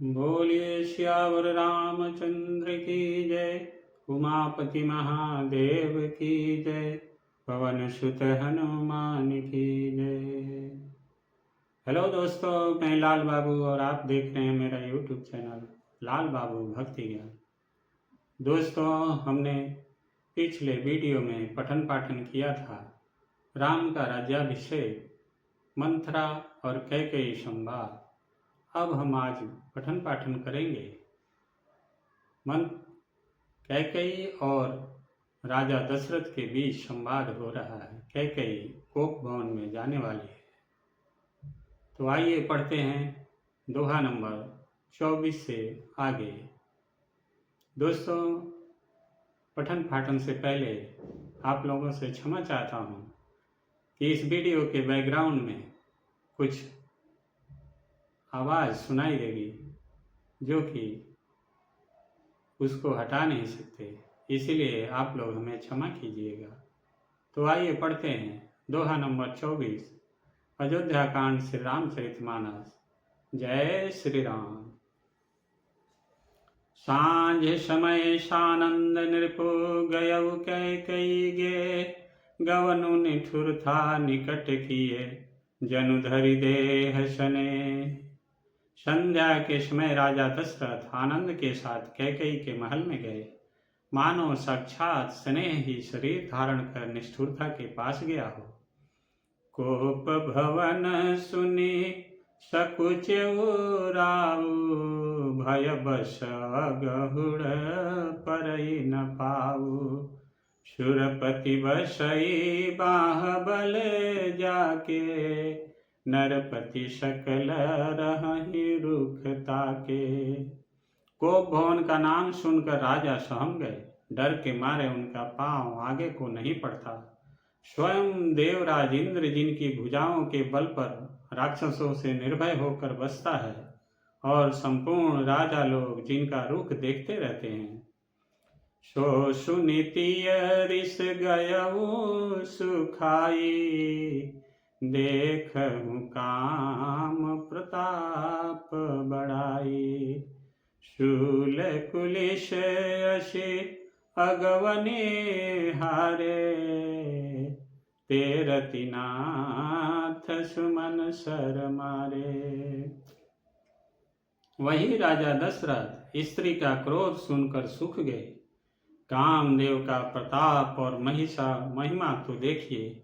बोलिए श्यावर रामचंद्र की जय। उमापति महादेव की जय। पवन सुत हनुमान की जय। हेलो दोस्तों, मैं लाल बाबू और आप देख रहे हैं मेरा यूट्यूब चैनल लाल बाबू भक्ति ज्ञान। दोस्तों, हमने पिछले वीडियो में पठन पाठन किया था राम का राज्याभिषेक, मंथरा और कैकेयी संवाद। अब हम आज पठन पाठन करेंगे कैकेयी और राजा दशरथ के बीच संवाद हो रहा है। कैकेयी कोप भवन में जाने वाली है। तो आइए पढ़ते हैं दोहा नंबर 24 से आगे। दोस्तों, पठन पाठन से पहले आप लोगों से क्षमा चाहता हूँ कि इस वीडियो के बैकग्राउंड में कुछ आवाज़ सुनाई देगी जो कि उसको हटा नहीं सकते, इसीलिए आप लोग हमें क्षमा कीजिएगा। तो आइए पढ़ते हैं दोहा नंबर 24, अयोध्या कांड श्री रामचरितमानस। जय श्री राम। सांझ समय सानंद नृपो गयउ कैकेयी गे, गवनु निठुर था निकट किए, जनु धरि देह सने। संध्या के समय राजा दशरथ आनंद के साथ कैकेयी के महल में गए। मानो साक्षात स्नेह ही शरीर धारण कर निष्ठुरता के पास गया हो। कोप भवन सुनी सकुचेउ राउ, भय बस गहुड़ परई न पाऊ। सुरपति बसई बाहुबल जाके, नरपति सकल रहहि रुख ताके। कोप भवन का नाम सुनकर राजा सहम गए। डर के मारे उनका पांव आगे को नहीं बढ़ता। स्वयं देवराज इंद्र जिनकी भुजाओं के बल पर राक्षसों से निर्भय होकर बसता है, और संपूर्ण राजा लोग जिनका रुख देखते रहते हैं, सो सुनीतिय रिस गयउ सुखाई, देखहु काम प्रताप बड़ाई। शूल कुलिश अशि अगवने हारे, तेरति नाथ सुमन सर मारे। वही राजा दशरथ स्त्री का क्रोध सुनकर सूख गए। कामदेव का प्रताप और महिमा तो देखिए,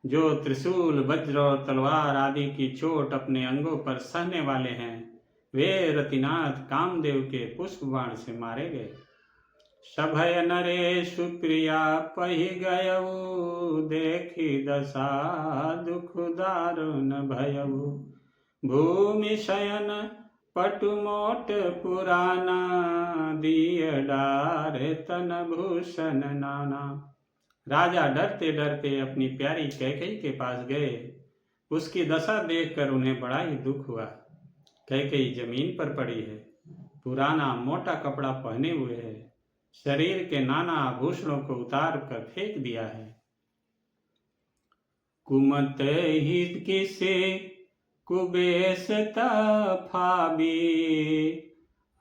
जो त्रिशूल वज्र और तलवार आदि की चोट अपने अंगों पर सहने वाले हैं, वे रतिनाथ कामदेव के पुष्प बाण से मारे गए। सभय नरेशु प्रिया पहि गयउ, देखी दशा दुख दारुण भयउ। भूमि शयन पटुमोट पुराना, दिय डार तन भूषण नाना। राजा डरते डरते अपनी प्यारी कैकेयी के पास गए। उसकी दशा देखकर उन्हें बड़ा ही दुख हुआ। कैकेयी जमीन पर पड़ी है, पुराना मोटा कपड़ा पहने हुए है, शरीर के नाना आभूषणों को उतार कर फेंक दिया है। कुमत हित किसे कुबेश फाबी,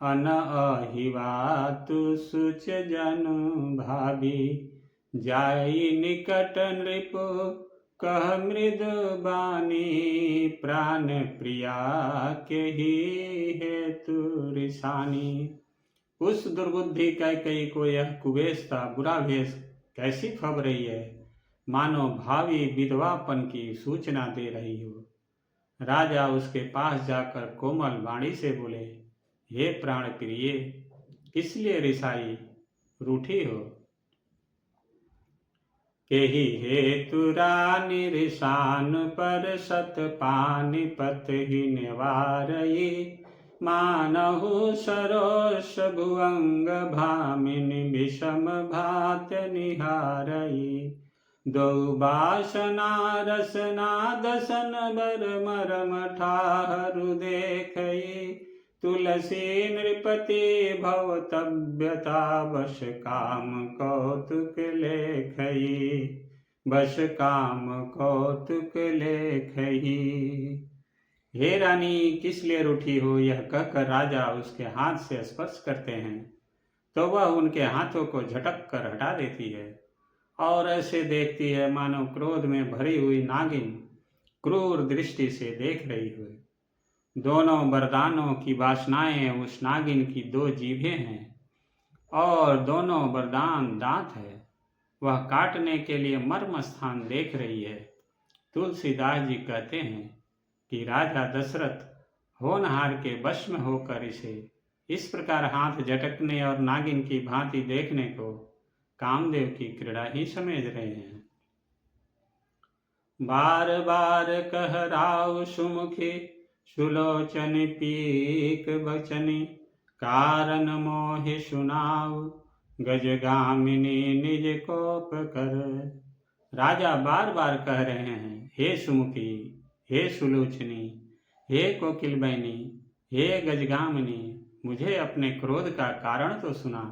अन अहिवातु सुच जनु भाभी। जाई निकट नृप कह मृदु बानी, प्राण प्रिया के ही हेतु रिसानी। उस दुर्बुद्धि कैकेयी को यह कुबेशता बुरा भेष कैसी खब रही है, मानो भावी विधवापन की सूचना दे रही हो। राजा उसके पास जाकर कोमल वाणी से बोले, हे प्राण प्रिय, किस लिए रिसाई रूठी हो। केहि हेतु रानी रिसान पर सत पानीपत ही निवारई, मानहु सरोष भुअंग भामिनी विषम भात निहारई। दो बासना रसना दसन बर मरम ठाहरु देखई, तुलसी नृपति भवतव्यता बस काम कौतुक लेखई, बस काम कौतुक लेखई। हे रानी, किस लिए रूठी हो? यह कहकर राजा उसके हाथ से स्पर्श करते हैं तो वह उनके हाथों को झटक कर हटा देती है और ऐसे देखती है मानो क्रोध में भरी हुई नागिन क्रूर दृष्टि से देख रही हो। दोनों वरदानों की वासनाएं उस नागिन की दो जीभें हैं और दोनों वरदान दांत है। वह काटने के लिए मर्म स्थान देख रही है। तुलसीदास जी कहते हैं कि राजा दशरथ होनहार के वश में होकर इसे इस प्रकार हाथ झटकने और नागिन की भांति देखने को कामदेव की क्रीड़ा ही समझ रहे हैं। बार बार कह राव सुमुखी सुलोचन पीक बचनी, कारण मोहि सुनाव गजगामिनी निज कोप कर। राजा बार बार कह रहे हैं, हे सुमुखी, हे सुलोचनी, हे कोकिल बहनी, हे गजगामिनी, मुझे अपने क्रोध का कारण तो सुना।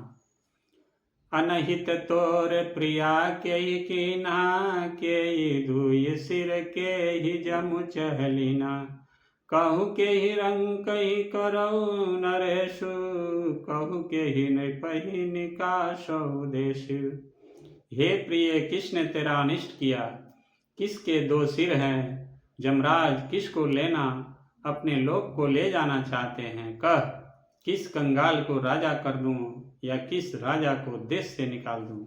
अनहित तोर प्रिया के कीना, के धुय सिर के ही जमु चहलीना, कहु के ही रंग कही करऊ नरेशु, कहु के ही नृपहि निकाशौ देशु। हे प्रिय, किसने तेरा अनिष्ट किया? किसके दो सिर हैं? जमराज किसको लेना अपने लोक को ले जाना चाहते हैं? कह, किस कंगाल को राजा कर दूं या किस राजा को देश से निकाल दूं?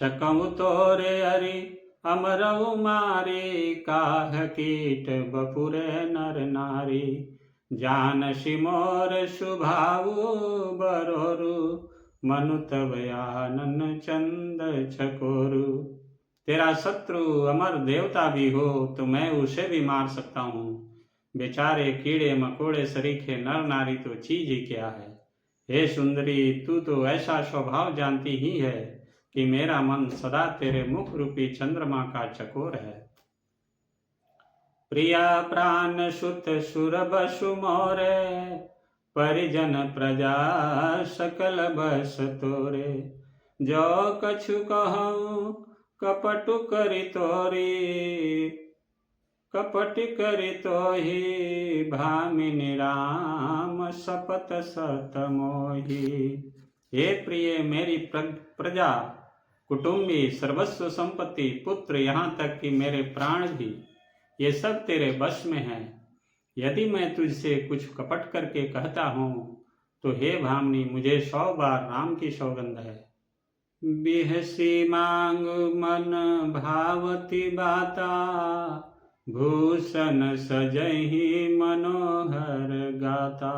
शकमु तोरे हरि अमरऊ मारे, काह कीट बपुरे नर नारी, जानसी मोर सुभाऊ बरोरु, मनु तब आनन चंद छकोरु। तेरा शत्रु अमर देवता भी हो तो मैं उसे भी मार सकता हूँ। बेचारे कीड़े मकोड़े सरीखे नर नारी तो चीज ही क्या है। हे सुंदरी, तू तो ऐसा स्वभाव जानती ही है कि मेरा मन सदा तेरे मुख रूपी चंद्रमा का चकोर है। प्रिया प्राण सुत सुर बसु मोरे, परिजन प्रजा सकल बस तोरे, जो कछु कहूँ कपटु करि तोरी, कपट करि तोहि भामिनी राम सपत सत मोहि। हे प्रिय, मेरी प्रजा, कुटुंबी, सर्वस्व संपत्ति, पुत्र, यहाँ तक कि मेरे प्राण भी, ये सब तेरे वश में है। यदि मैं तुझसे कुछ कपट करके कहता हूँ तो हे भामिनी, मुझे 100 बार राम की सौगंध है। बिहसी मांग मन भावती बाता, भूषण सजहि मनोहर गाता,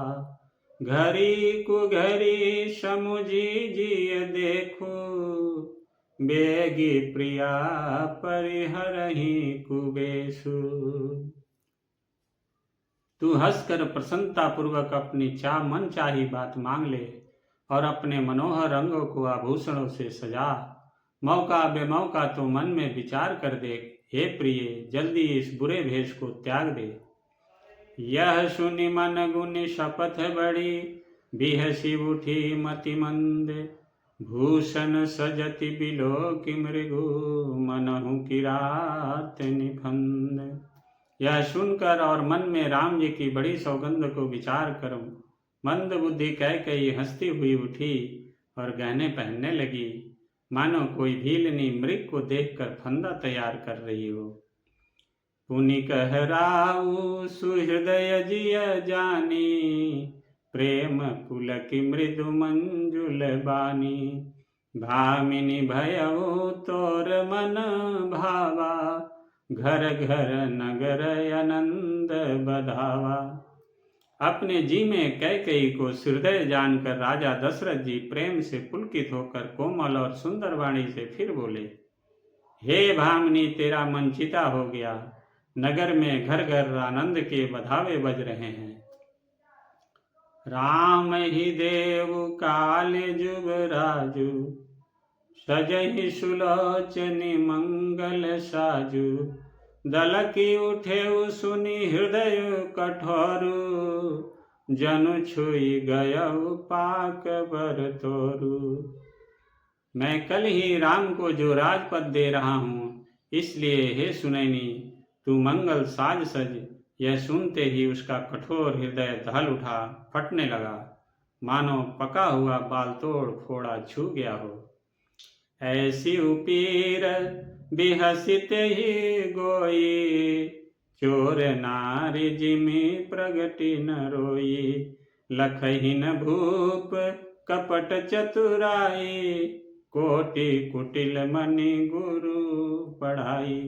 घरी कुघरी समुझी जिय देखो, बेगी प्रिया परिहरहि कुबेशु। तू हंसकर प्रसन्नता पूर्वक अपनी मन चाही बात मांग ले और अपने मनोहर रंगों को आभूषणों से सजा। मौका बेमौका तो मन में विचार कर देख। हे प्रिय, जल्दी इस बुरे भेष को त्याग दे। यह सुनि मन गुनि शपथ बड़ी, बिहसी उठी मति मंद, भूषण सजति बिलोकि मृगु, मनहु किरात निफंद। यह सुनकर और मन में राम जी की बड़ी सौगंध को विचार कर मंद बुद्धि कैकेयी हंसती हुई उठी और गहने पहनने लगी, मानो कोई भीलनी मृग को देखकर फंदा तैयार कर रही हो। पुनि कह राउ सुहृदय जिय जानी, प्रेम पुलकि मृदु मंजुल बानी, भामिनी भयउ तोर मन भावा, घर घर नगर आनंद बधावा। अपने जी में कैकेयी को हृदय जानकर राजा दशरथ जी प्रेम से पुलकित होकर कोमल और सुंदर वाणी से फिर बोले, हे भामिनी, तेरा मन चिता हो गया। नगर में घर घर आनंद के बधावे बज रहे हैं। राम ही देव काल जुग राजू, सजहि सुलोचनी मंगल साजू, दलकी उठे सुनि हृदय कठोरु, जनु छुई गयउ पाक बर तोरु। मैं कल ही राम को जो राजपद दे रहा हूँ, इसलिए हे सुनैनी, तू मंगल साज सज यह सुनते ही उसका कठोर हृदय दहल उठा, फटने लगा, मानो पका हुआ बाल तोड़ फोड़ा छू गया हो। ऐसी उपीर बिहसित ही गोई, चोर नारी जिमि प्रगति न रोई। लखहीन भूप कपट चतुराई, कोटि कुटिल मनि गुरु पढ़ाई।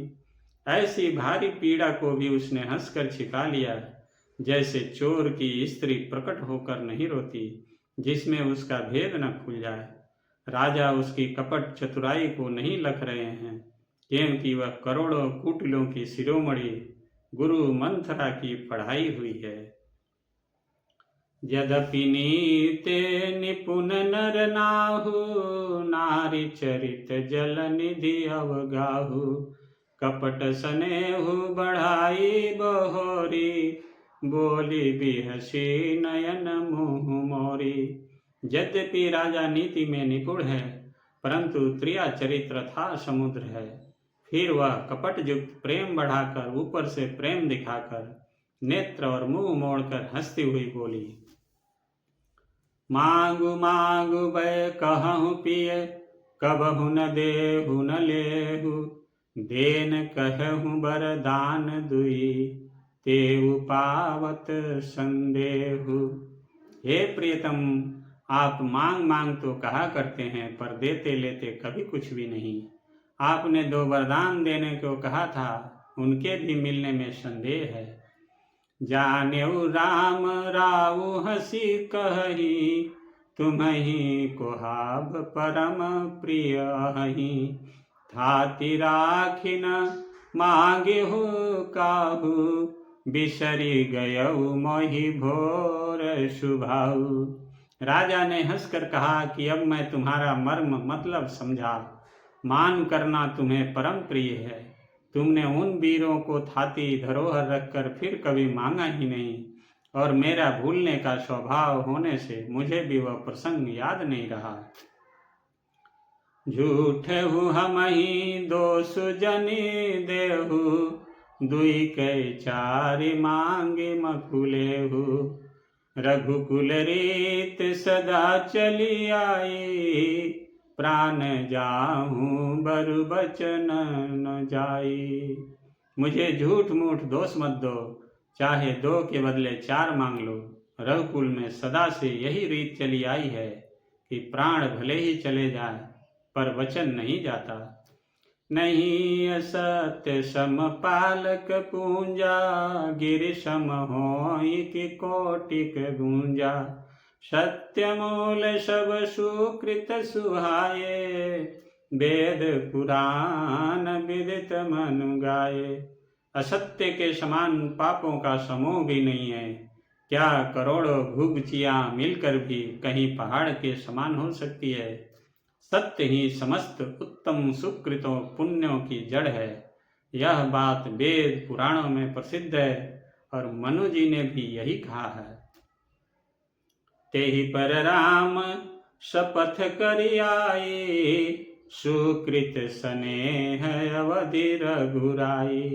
ऐसी भारी पीड़ा को भी उसने हंसकर छिपा लिया, जैसे चोर की स्त्री प्रकट होकर नहीं रोती, जिसमें उसका भेद न खुल जाए। राजा उसकी कपट चतुराई को नहीं लख रहे हैं, क्योंकि वह करोड़ों कुटिलों की शिरोमणि गुरु मंथरा की पढ़ाई हुई है। यद्यपि नीते निपुण नर नाहु, नारी चरित जल निधि अवगाहु। कपट स्नेहु बढ़ाई बहोरी, बोली बिहसी नयन मुँह मोरी। यद्यपि राजा नीति में निपुण है, परंतु त्रिया चरित्र था समुद्र है। फिर वह कपट युक्त प्रेम बढ़ाकर, ऊपर से प्रेम दिखाकर, नेत्र और मुंह मोड़कर हंसती हुई बोली, मांगु मांगु बै कहूँ पिय, कबहु न देहु न लेहु। देन कहूँ बरदान दुई, तेउ पावत संदेहु। हे प्रियतम, आप मांग मांग तो कहा करते हैं, पर देते लेते कभी कुछ भी नहीं। आपने 2 वरदान देने को कहा था, उनके भी मिलने में संदेह है। जानेउ राम राउ हसी कही, तुम्हि कोहाब परम प्रिय अहि। थाति राखिन मांगेहु काहू, बिसरी गयऊ मोहि भोर सुभाऊ। राजा ने हंसकर कहा कि अब मैं तुम्हारा मर्म मतलब समझा। मान करना तुम्हें परम प्रिय है। तुमने उन वीरों को थाती धरोहर रखकर फिर कभी मांगा ही नहीं, और मेरा भूलने का स्वभाव होने से मुझे भी वह प्रसंग याद नहीं रहा। झूठे हूँ हमहि दोष जनि देहु, दुई कै चारि मांगे मकुलेहु। रघुकुल रीत सदा चली आई, प्राण जाहूँ बरु बचन न जाई। मुझे झूठ मूठ दोष मत दो, चाहे 2 के बदले 4 मांग लो। रघुकुल में सदा से यही रीत चली आई है कि प्राण भले ही चले जाए, पर वचन नहीं जाता। नहीं असत्य सम पालक पूंजा, गिर सम होई कि कोटिक गूंजा। सत्य मूल सब सुकृत सुहाये, वेद पुराण विदित मनु गाये। असत्य के समान पापों का समूह भी नहीं है। क्या करोड़ों भूगचियां मिलकर भी कहीं पहाड़ के समान हो सकती है। सत्य ही समस्त उत्तम सुकृतों पुण्यों की जड़ है। यह बात वेद पुराणों में प्रसिद्ध है, और मनु जी ने भी यही कहा है। तेहि पर राम शपथ करि आई, सुकृत स्नेह अवधि रघुराई।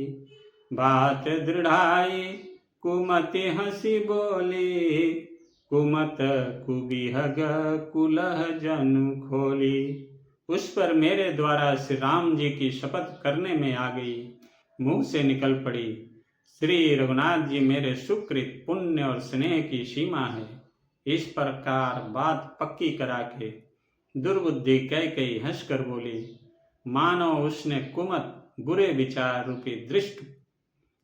बात दृढ़ाई कुमति हंसी बोली, कुमत कुबिहग कुलह जनु खोली। उस पर मेरे द्वारा श्री राम जी की शपथ करने में आ गई, मुंह से निकल पड़ी। श्री रघुनाथ जी मेरे सुकृत पुण्य और स्नेह की सीमा है। इस प्रकार बात पक्की करा के दुर्बुद्धि कैकेयी हंसकर बोली, मानो उसने कुमत बुरे विचार रूपी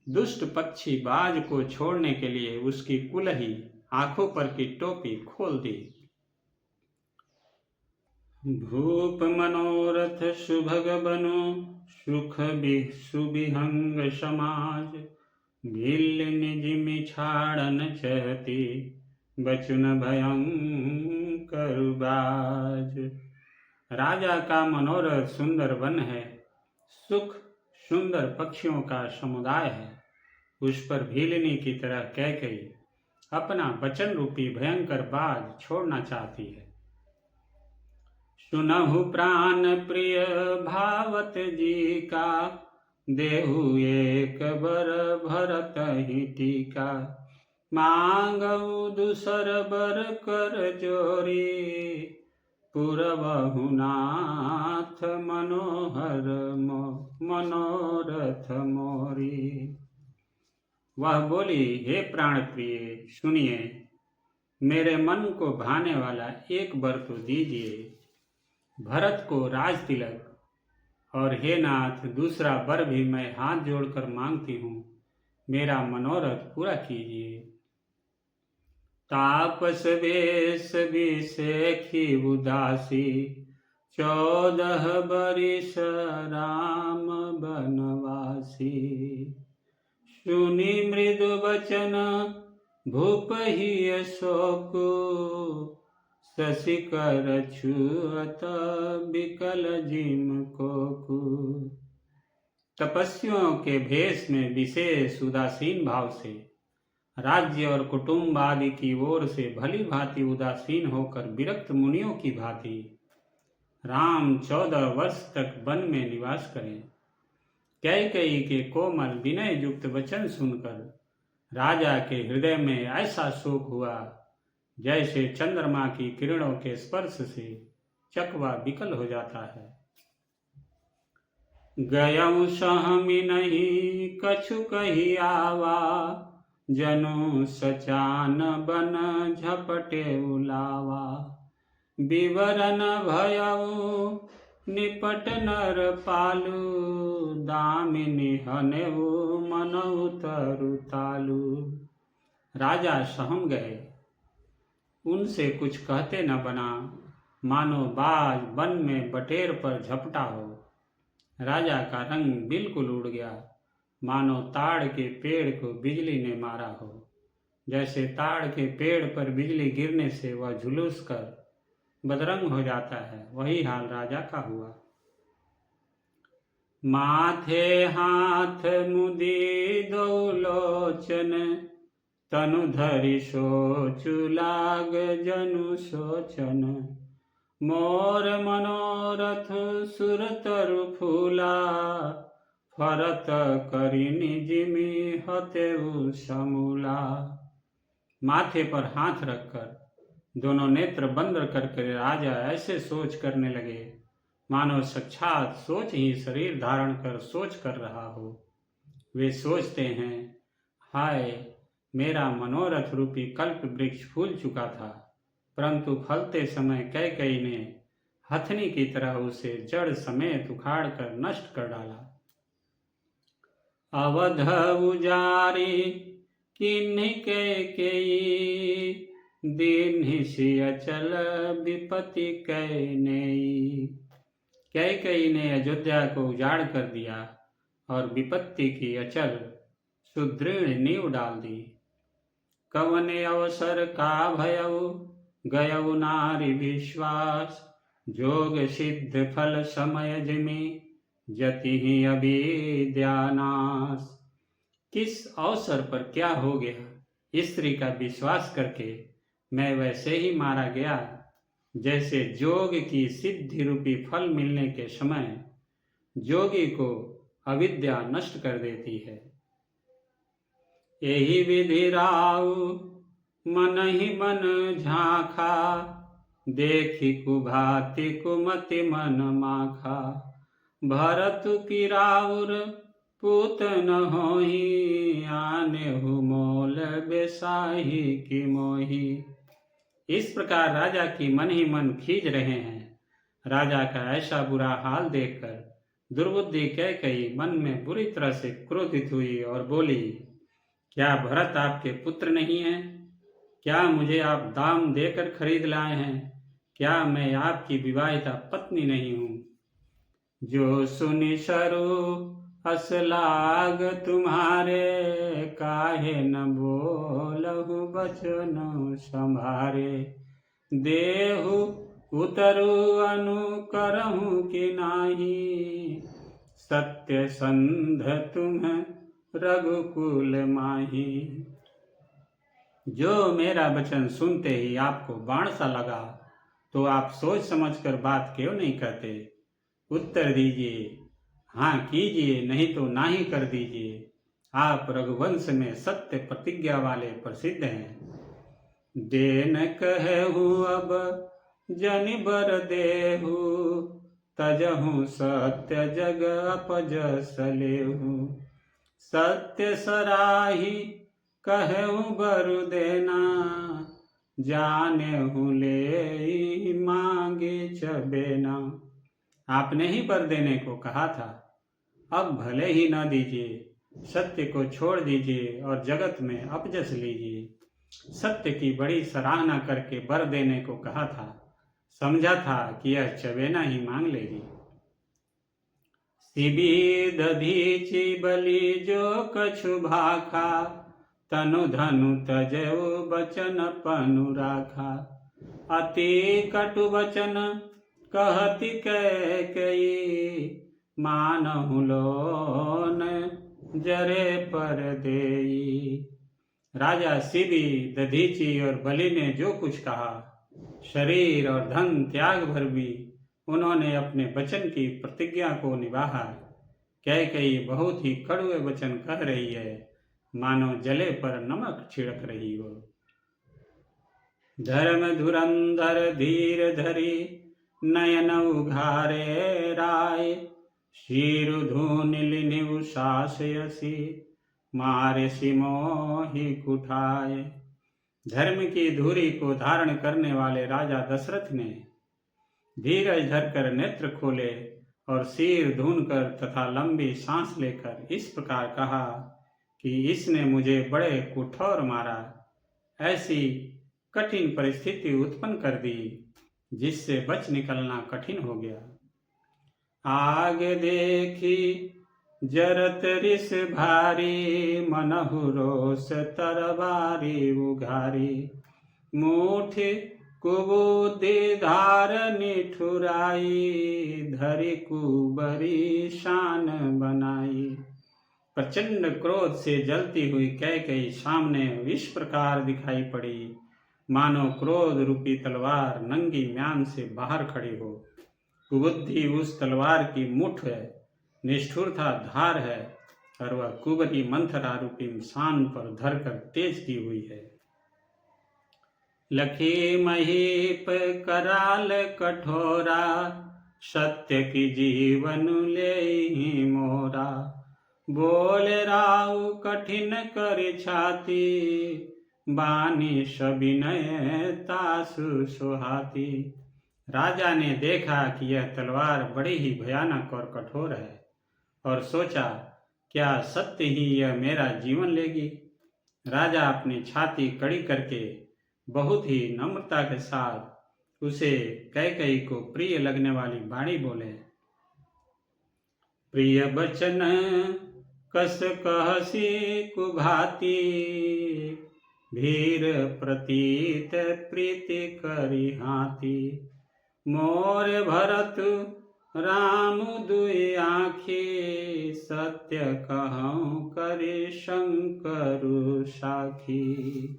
दुष्ट पक्षी बाज को छोड़ने के लिए उसकी कुलही आंखों पर की टोपी खोल दी। भूप मनोरथ सुभग बनो, सुख सुबिहंग समाज। भिल निजिमि छाड़न चहती, बचुन भयंकर बाज। राजा का मनोरथ सुंदर वन है, सुख सुंदर पक्षियों का समुदाय है। उस पर भीलनी की तरह कैकेयी अपना वचन रूपी भयंकर बाज छोड़ना चाहती है। सुनहु प्राण प्रिय भावत जी का, देहु एक बर भरत ही टीका। मांगऊ दूसर बर कर जोरी, पुरबहु नाथ मनोहर मनोरथ मोरी। वह बोली, हे प्राण प्रिय, सुनिए, मेरे मन को भाने वाला एक वर तो दीजिए। भरत को राज तिलक, और हे नाथ दूसरा वर भी मैं हाथ जोड़कर मांगती हूँ, मेरा मनोरथ पूरा कीजिए। तापस वेश विषेखी उदासी, 14 बरिस राम बनवासी। सुनि मृदु वचन भूप ही शोकु, शशिकर छुअत विकल जिम कोकु। तपस्वियों के भेष में विशेष उदासीन भाव से, राज्य और कुटुंब आदि की ओर से भली भांति उदासीन होकर विरक्त मुनियों की भांति राम 14 वर्ष तक वन में निवास करें। कैकेयी के कोमल विनय युक्त वचन सुनकर राजा के हृदय में ऐसा शोक हुआ जैसे चंद्रमा की किरणों के स्पर्श से चकवा विकल हो जाता है। गयऊ सहमि नहीं कछु कही आवा, जनु सचान बन झपटे उलावा। विवरण भयऊ निपट नर पालू, दामिनी हनेऊ मनऊ तरु तालू। राजा सहम गए, उनसे कुछ कहते न बना, मानो बाज वन में बटेर पर झपटा हो। राजा का रंग बिल्कुल उड़ गया, मानो ताड़ के पेड़ को बिजली ने मारा हो। जैसे ताड़ के पेड़ पर बिजली गिरने से वह झुलस कर बदरंग हो जाता है, वही हाल राजा का हुआ। माथे हाथ मुदी दो लोचन, तनु धरि सोचु लाग जनु सोचन। मोर मनोरथ सुरतरु फूला, फरत करिनि जिमि हतेउ समूला। माथे पर हाथ रखकर दोनों नेत्र बंद करके राजा ऐसे सोच करने लगे मानो साक्षात सोच ही शरीर धारण कर सोच कर रहा हो। वे सोचते हैं, हाय मेरा मनोरथ रूपी कल्प वृक्ष फूल चुका था, परंतु फलते समय कैकेयी ने हथनी की तरह उसे जड़ समेत उखाड़ कर नष्ट कर डाला। अवध उजारी किन्हि कैकेयी, दीन्हि सिय अचल विपत्ति कैनेयी। कैकेयी ने अयोध्या को उजाड़ कर दिया और विपत्ति की अचल सुदृढ़ नींव डाल दी। कवने अवसर का भयऊ, गयऊ नारी विश्वास। जोग सिद्ध फल समय जिमि, जति ही अविद्यानाश। किस अवसर पर क्या हो गया, स्त्री का विश्वास करके मैं वैसे ही मारा गया जैसे जोग की सिद्धि रूपी फल मिलने के समय जोगी को अविद्या नष्ट कर देती है। यही विधि राउ मन ही मन झांखा, देखी कुभाति कुमति मन माखा। भरत की राउर पूत न होही, आने हु मोल बेसाही की मोही। इस प्रकार राजा की मन ही मन खींच रहे हैं। राजा का ऐसा बुरा हाल देखकर दुर्बुद्धि कैकेयी मन में बुरी तरह से क्रोधित हुई और बोली, क्या भरत आपके पुत्र नहीं हैं? क्या मुझे आप दाम देकर खरीद लाए हैं? क्या मैं आपकी विवाहिता पत्नी नहीं हूँ? जो सुनि सरु हस लाग तुम्हारे, काहे न बोलहु बचन संभारे। देहु उतरु अनुकरहु कि नाही, सत्य संध तुम रघुकुल माही। जो मेरा वचन सुनते ही आपको बाण सा लगा, तो आप सोच समझकर बात क्यों नहीं कहते? उत्तर दीजिए, हाँ कीजिए, नहीं तो ना ही कर दीजिए। आप रघुवंश में सत्य प्रतिज्ञा वाले प्रसिद्ध हैं। देन कहूँ अब जनि बर देहु, तजहु सत्य जग अपजस लेहु। सत्य सराही कहूँ बरु देना, जानेहु ले मांगे चबेना। आपने ही बर देने को कहा था, अब भले ही न दीजिए, सत्य को छोड़ दीजिए और जगत में अपजस लीजिए। सत्य की बड़ी सराहना करके बर देने को कहा था, समझा था कि यह चबेना ही मांग लेगी। शिबी दधीचि बलि जो कछु भाखा, तनु धनु तजऊ बचन पनु राखा। अति कटु वचन कहति कैकेयी, मानहु लोन जरे पर देई। राजा शिबी, दधीचि और बलि ने जो कुछ कहा, शरीर और धन त्याग भर भी उन्होंने अपने वचन की प्रतिज्ञा को निभाया। कैकेयी बहुत ही कड़वे वचन कह रही है, मानो जले पर नमक छिड़क रही हो। धर्म धुरंधर धीर धरी, नयन उघारे राय। शीरु धूनिल निउ सासयसी, मारे सिमोहि कुठाए। धर्म की धुरी को धारण करने वाले राजा दशरथ ने धीरज धरकर नेत्र खोले और सिर धूनकर तथा लंबी सांस लेकर इस प्रकार कहा कि इसने मुझे बड़े कुठौर मारा, ऐसी कठिन परिस्थिति उत्पन्न कर दी जिससे बच निकलना कठिन हो गया। आगे देखी जरत रिस भारी, मनहु रोष तरवारी उघारी। मुठि कुबुद्धि धार निठुराई, धरि कुबरी शान बनाई। प्रचंड क्रोध से जलती हुई कैकेयी सामने इस प्रकार दिखाई पड़ी, मानो क्रोध रूपी तलवार नंगी म्यान से बाहर खड़ी हो। कुबुद्धि उस तलवार की मुठ है, निष्ठुरता धार है, और वह कुबरी मंथरा रूपी शान पर धरकर तेज की हुई है। लखी महीप कराल कठोरा, सत्य की जीवन ले मोरा। बोल राउ कठिन कर छाती, बानी सविनय तासु सुहाती। राजा ने देखा कि यह तलवार बड़ी ही भयानक और कठोर है, और सोचा, क्या सत्य ही यह मेरा जीवन लेगी। राजा अपनी छाती कड़ी करके बहुत ही नम्रता के साथ उसे कैकेयी को प्रिय लगने वाली वाणी बोले। प्रिय बचन कस कहसी कुभाती, भीर प्रतीत प्रीति करी हाथी। मोर भरत राम दुई आँखी, सत्य कहूँ करे शंकरु साखी।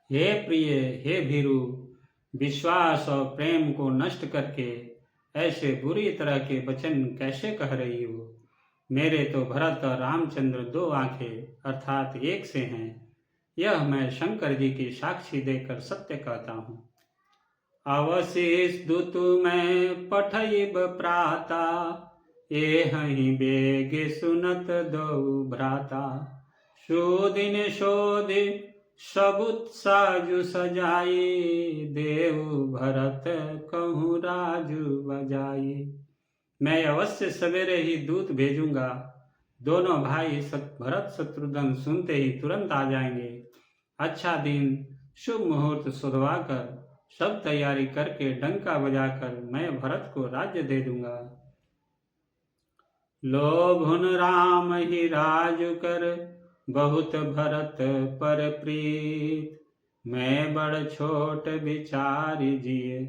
हे प्रिय, हे भीरु, विश्वास और प्रेम को नष्ट करके ऐसे बुरी तरह के वचन कैसे कह रही हो। मेरे तो भरत और रामचंद्र दो आंखें अर्थात एक से हैं, यह मैं शंकर जी की साक्षी देकर सत्य कहता हूँ। अवशिष दूत मैं पठइब प्राता, एहि बेग सुनत दो भ्राता। सुदिन शोधि सबुत साजु सजाई, देव भरत कहूँ राजु बजाई। मैं अवश्य सवेरे ही दूत भेजूंगा, दोनों भाई भरत शत्रुघ्न सुनते ही तुरंत आ जाएंगे। अच्छा दिन शुभ मुहूर्त सुधवाकर सब तैयारी करके डंका बजाकर मैं भरत को राज्य दे दूंगा। लोभुन राम ही राजु कर, बहुत भरत पर प्रीत। मैं बड़ छोट विचारी जिए,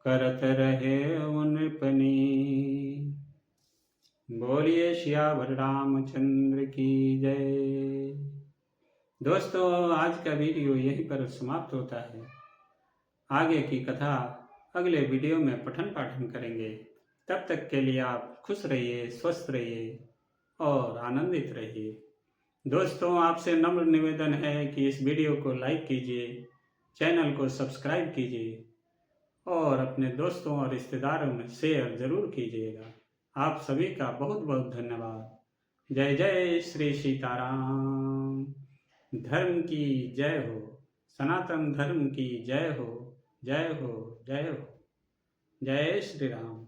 करत रहे उनपनी। बोलिए सियावर रामचंद्र की जय। दोस्तों, आज का वीडियो यहीं पर समाप्त होता है। आगे की कथा अगले वीडियो में पठन पाठन करेंगे। तब तक के लिए आप खुश रहिए, स्वस्थ रहिए और आनंदित रहिए। दोस्तों, आपसे नम्र निवेदन है कि इस वीडियो को लाइक कीजिए, चैनल को सब्सक्राइब कीजिए और अपने दोस्तों और रिश्तेदारों में शेयर जरूर कीजिएगा। आप सभी का बहुत बहुत धन्यवाद। जय जय श्री सीताराम। धर्म की जय हो, सनातन धर्म की जय हो, जय हो, जय हो। जय श्री राम।